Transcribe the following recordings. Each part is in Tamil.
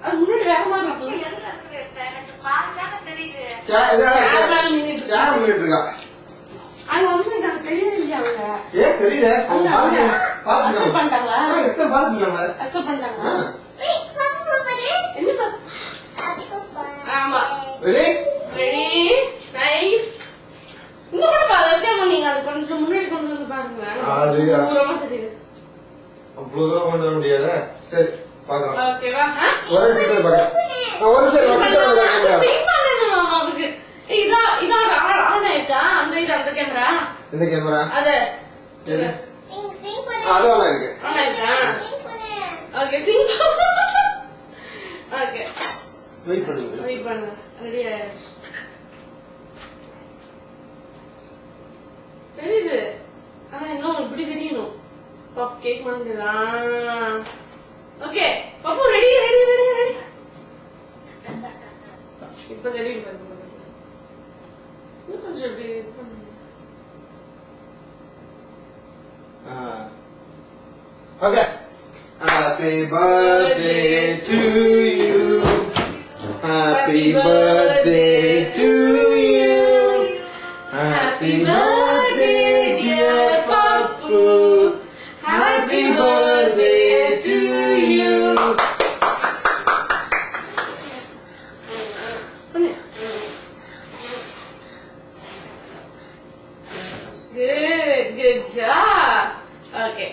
அது முன்னாடி வேகமா இருக்கு. அவங்க வந்து எனக்கு தெரியவே இல்லையா அவங்க. தெரியல. அக்செப்ட் பண்ணிட்டாங்களா? அக்செப்ட் பண்ணிட்டாங்களா? என்ன சார்? ஆமா. Ready nice. இன்னும் கூட பாருங்க, நீங்க அது கொஞ்சம் முன்னாடி கொண்டு வந்து பாருங்க. தூரமா தெரியுது. அவ்வளவு தூரம் கொண்டு வர முடியாத. சரி பாக்கலாம். ஓகேவா? ஒரு நிமிஷம் பாக்க. ஒரு நிமிஷம் அவருக்கு இதோட ஆன் ஆயிருக்கா? அந்த கேமரா. இந்த கேமரா அது ஆன் இருக்கு. ஆன் ஆயிருக்கா? ஓகே சிங். ஓகே வெயிட் பண்ணுங்க. ரெடி ஆயிடுச்சு. தெரியுது. ஆனா இன்னும் இப்படி தெரியணும். பாப் கேக் வாங்குதான். ஓகே பாப்பு ரெடி. இப்ப தெரியும் பாருங்க. கொஞ்சம் இப்படி பண்ணுங்க. Okay. Happy birthday to you. Happy birthday to you. Happy birthday dear Papu. Happy birthday to you. Good job. Okay.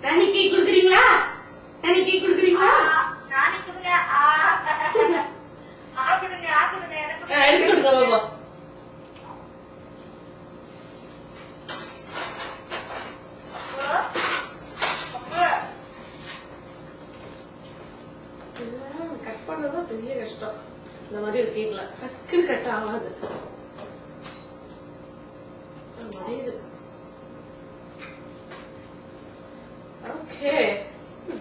நானி கேக் குடுக்குறீங்களா? எடுத்து கொடுங்க பாப்பா. கட் பண்ணதான் பெரிய கஷ்டம். இந்த மாதிரி ஒரு கேக்ல டக்குன்னு கட் ஆகாது. முடியுது. ஓகே